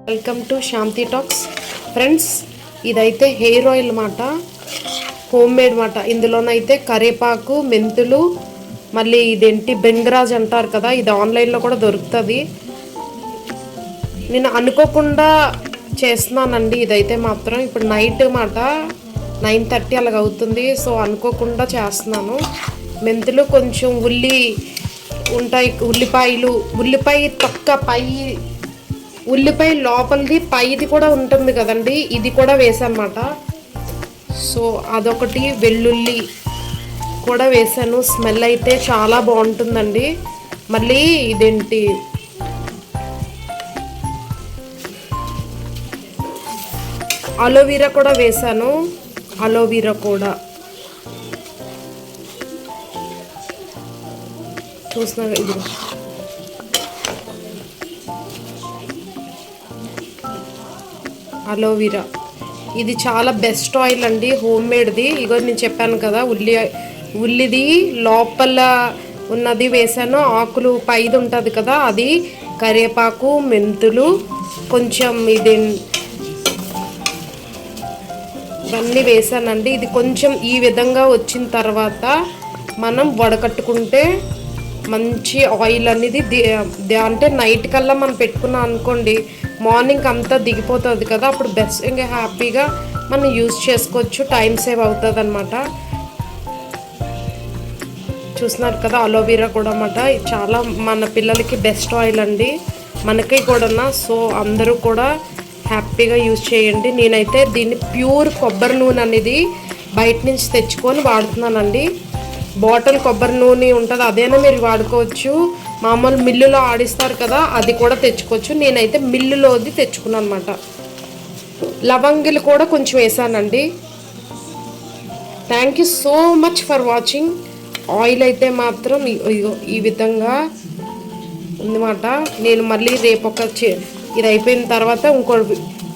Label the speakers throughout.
Speaker 1: Welcome to Shanti talks friends. ఇదైతే hair oil మాట, home made మాట. ఇందులోనైతే కరివేపాకు, మెంతులు, మళ్ళీ ఇదేంటి బెంగరాజ్ అంటారు కదా, ఇది ఆన్లైన్లో కూడా దొరుకుతుంది. నేను అనుకోకుండా చేస్తున్నానండి ఇదైతే మాత్రం. ఇప్పుడు నైట్ మాట 9:30 అలాగ అవుతుంది. సో అనుకోకుండా చేస్తున్నాను. మెంతులు, కొంచెం ఉంటాయి ఉల్లిపాయలు, ఉల్లిపాయ తొక్క పై, ఉల్లిపాయ లోపలిది పైది కూడా ఉంటుంది కదండి, ఇది కూడా వేసానమాట. సో అదొకటి, వెల్లుల్లి కూడా వేసాను. స్మెల్ అయితే చాలా బాగుంటుందండి. మళ్ళీ ఇదేంటి అలోవీరా కూడా వేసాను. అలోవీరా కూడా చూస్తున్నా. ఇది అలోవీరా, ఇది చాలా బెస్ట్ ఆయిల్ అండి, హోమ్ మేడ్ది. ఇగో నేను చెప్పాను కదా, ఉల్లిది లోపల ఉన్నది వేసాను, ఆకులు పైది ఉంటుంది కదా అది, కరివేపాకు, మెంతులు, కొంచెం ఇవన్నీ వేసానండి. ఇది కొంచెం ఈ విధంగా వచ్చిన తర్వాత మనం వడకట్టుకుంటే మంచి ఆయిల్ అనేది అంటే నైట్ కల్లా మనం పెట్టుకున్నాం అనుకోండి, మార్నింగ్ అంతా దిగిపోతుంది కదా, అప్పుడు బెస్ట్ ఇంకా హ్యాపీగా మనం యూజ్ చేసుకోవచ్చు, టైం సేవ్ అవుతుంది అనమాట. చూస్తున్నారు కదా, అలోవీరా కూడా అన్నమాట. చాలా మన పిల్లలకి బెస్ట్ ఆయిల్ అండి, మనకి కూడా. సో అందరూ కూడా హ్యాపీగా యూజ్ చేయండి. నేనైతే దీన్ని ప్యూర్ కొబ్బరి నూనె అనేది బయట నుంచి తెచ్చుకొని వాడుతున్నానండి. బాటిల్ కొబ్బరి నూనె ఉంటుంది, అదైనా మీరు వాడుకోవచ్చు. మామూలు మిల్లులో ఆడిస్తారు కదా, అది కూడా తెచ్చుకోవచ్చు. నేనైతే మిల్లులోది తెచ్చుకున్నాను అనమాట. లవంగిలు కూడా కొంచెం వేసానండి. Thank you so much for watching. Oil అయితే మాత్రం ఈ విధంగా ఉందన్నమాట. నేను మళ్ళీ రేపు ఇది అయిపోయిన తర్వాత ఇంకో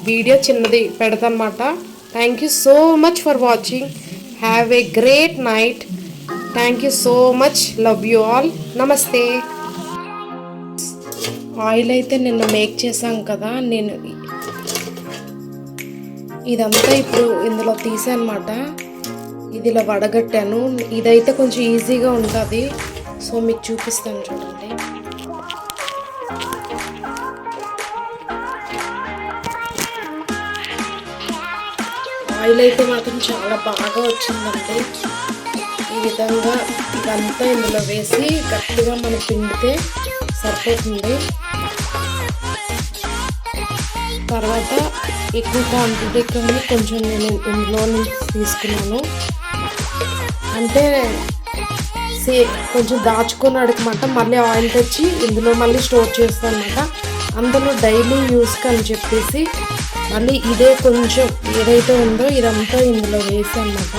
Speaker 1: వీడియో చిన్నది పెడతాను అన్నమాట. Thank you so much for watching. Have a great night. Thank you so much. Love you all. నమస్తే. ఆయిల్ అయితే నిన్న మేక్ చేశాం కదా, నేను ఇదంతా ఇప్పుడు ఇందులో తీసాను అన్నమాట. ఇది ఇలా వడగట్టాను. ఇదైతే కొంచెం ఈజీగా ఉంటుంది. సో మీకు చూపిస్తాను చూడండి. ఆయిల్ అయితే మాత్రం చాలా బాగా వచ్చిందండి. ఈ విధంగా ఇదంతా ఇందులో వేసి గట్టిగా మనం పిండితే సరిపోతుంది. తర్వాత ఎక్కువ క్వాంటిటీ కానీ కొంచెం నేను ఇందులో నుంచి తీసుకున్నాను. అంటే కొంచెం దాచుకున్నాడనమాట. మళ్ళీ ఆయిల్ తెచ్చి ఇందులో మళ్ళీ స్టోర్ చేస్తాను అనమాట. అందులో డైలీ యూస్కి అని చెప్పేసి మళ్ళీ ఇదే కొంచెం ఏదైతే ఉందో ఇదంతా ఇందులో వేసానమాట.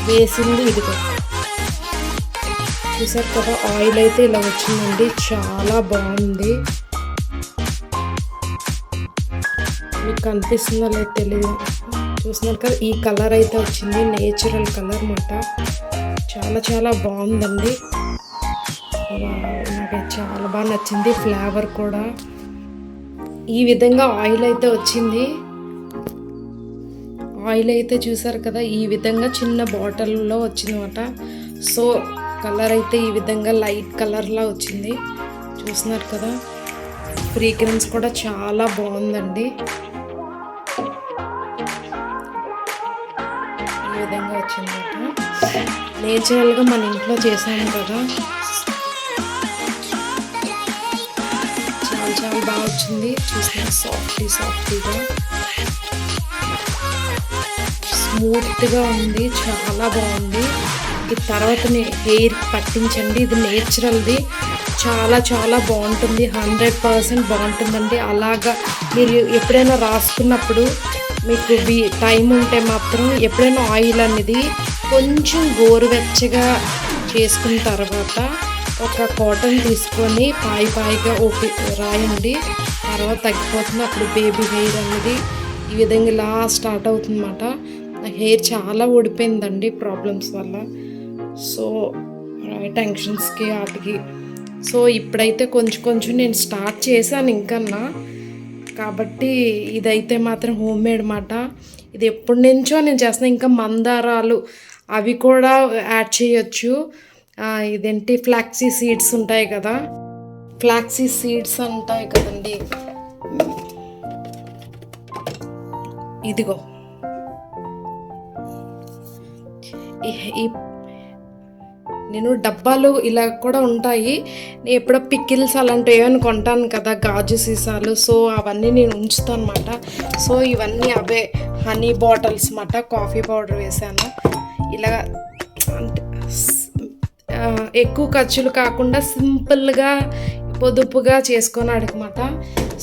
Speaker 1: వేసింది ఇది చూసారు కదా, ఆయిల్ అయితే ఇలా వచ్చిందండి, చాలా బాగుంది. మీకు కనిపిస్తుందో లేదు తెలియదు. చూస్తున్నారు కదా, ఈ కలర్ అయితే వచ్చింది, నేచురల్ కలర్ అన్నమాట. చాలా చాలా బాగుందండి. నాకు చాలా బాగా నచ్చింది. ఫ్లేవర్ కూడా ఈ విధంగా ఆయిల్ అయితే వచ్చింది. ఆయిల్ అయితే చూసారు కదా, ఈ విధంగా చిన్న బాటిల్లో వచ్చిందన్నమాట. సో కలర్ అయితే ఈ విధంగా లైట్ కలర్లా వచ్చింది. చూస్తున్నారు కదా, ఫ్రేగ్రెన్స్ కూడా చాలా బాగుందండి. ఈ విధంగా వచ్చిందన్నమాట. నేచురల్గా మన ఇంట్లో చేసాము కదా, చాలా చాలా బాగా వచ్చింది. చూస్తున్నా, సాఫ్టీగా స్మూత్గా ఉంది, చాలా బాగుంది. ఈ తర్వాత హెయిర్ పట్టించండి, ఇది నేచురల్ది, చాలా చాలా బాగుంటుంది. 100% బాగుంటుందండి. అలాగా మీరు ఎప్పుడైనా రాసుకున్నప్పుడు మీకు టైం ఉంటే మాత్రం ఎప్పుడైనా ఆయిల్ అనేది కొంచెం గోరువెచ్చగా చేసుకున్న తర్వాత ఒక కాటన్ తీసుకొని పాయిగా రాయండి. తర్వాత తగ్గిపోతుంది. అప్పుడు బేబీ హెయిర్ అనేది ఈ విధంగా ఇలా స్టార్ట్ అవుతుందన్నమాట. నా హెయిర్ చాలా ఊడిపోయిందండి ప్రాబ్లమ్స్ వల్ల. సో టెన్షన్స్కి వాటికి. సో ఇప్పుడైతే కొంచెం నేను స్టార్ట్ చేశాను ఇంకన్నా, కాబట్టి ఇదైతే మాత్రం హోమ్ మేడ్ మాట. ఇది ఎప్పటి నుంచో నేను చేస్తున్నా. ఇంకా మందారాలు అవి కూడా యాడ్ చేయొచ్చు. ఇదేంటి ఫ్లాక్సీ సీడ్స్ ఉంటాయి కదా, ఫ్లాక్సీ సీడ్స్ ఉంటాయి కదండి, ఇదిగో నేను డబ్బాలు ఇలా కూడా ఉంటాయి. నేను ఎప్పుడో పికిల్స్ అలాంటివి ఏమైనా కొంటాను కదా, గాజు సీసాలు, సో అవన్నీ నేను ఉంచుతాను అనమాట. సో ఇవన్నీ అవే హనీ బాటిల్స్ అన్నమాట. కాఫీ పౌడర్ వేసాను. ఇలా అంటే ఎక్కువ ఖర్చులు కాకుండా సింపుల్గా పొదుపుగా చేసుకున్నాడు అనమాట.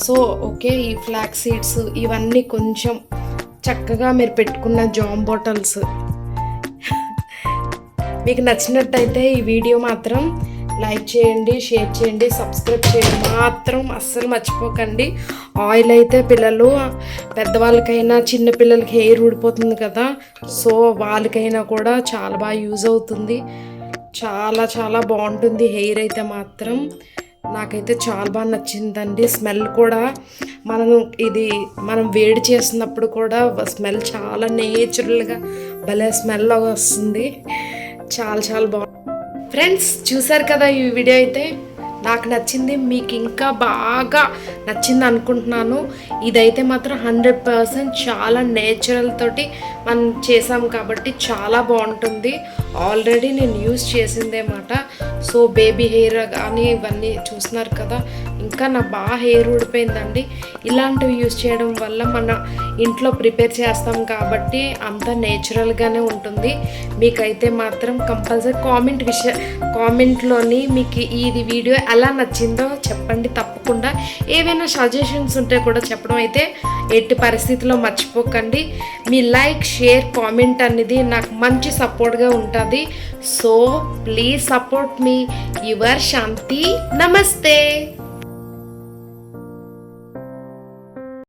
Speaker 1: సో ఓకే, ఈ ఫ్లాక్స్ సీడ్స్ ఇవన్నీ కొంచెం చక్కగా మీరు పెట్టుకున్న జామ్ బాటిల్స్. మీకు నచ్చినట్టయితే ఈ వీడియో మాత్రం లైక్ చేయండి, షేర్ చేయండి, సబ్స్క్రైబ్ చేయండి మాత్రం అస్సలు మర్చిపోకండి. ఆయిల్ అయితే పిల్లలు పెద్దవాళ్ళకైనా చిన్నపిల్లలకి హెయిర్ ఊడిపోతుంది కదా, సో వాళ్ళకైనా కూడా చాలా బాగా యూజ్ అవుతుంది. చాలా చాలా బాగుంటుంది హెయిర్ అయితే మాత్రం. నాకైతే చాలా బాగా నచ్చిందండి. స్మెల్ కూడా మనం వేడి చేసినప్పుడు కూడా స్మెల్ చాలా నేచురల్గా భలే స్మెల్ వస్తుంది. చాలా చాలా బాగుంది. ఫ్రెండ్స్ చూసారు కదా ఈ వీడియో అయితే నాకు నచ్చింది, మీకు ఇంకా బాగా నచ్చింది అనుకుంటున్నాను. ఇదైతే మాత్రం 100% చాలా నేచురల్ తోటి మనం చేసాం కాబట్టి చాలా బాగుంటుంది. ఆల్రెడీ నేను యూజ్ చేసిందేమాట. సో బేబీ హెయిర్ కానీ ఇవన్నీ చూస్తున్నారు కదా, ఇంకా నాకు బాగా హెయిర్ ఊడిపోయిందండి. ఇలాంటివి యూజ్ చేయడం వల్ల మన ఇంట్లో ప్రిపేర్ చేస్తాం కాబట్టి అంత నేచురల్గానే ఉంటుంది. మీకైతే మాత్రం కంపల్సరీ కామెంట్లోని మీకు ఇది వీడియో ఎలా నచ్చిందో చెప్పండి తప్పకుండా. ఏవైనా సజెషన్స్ ఉంటే కూడా చెప్పడం అయితే ఎట్టి పరిస్థితిలో మర్చిపోకండి. మీ లైక్, షేర్, కామెంట్ అనేది నాకు మంచి సపోర్ట్గా ఉంటుంది. So please support me. Your Shanti. నమస్తే.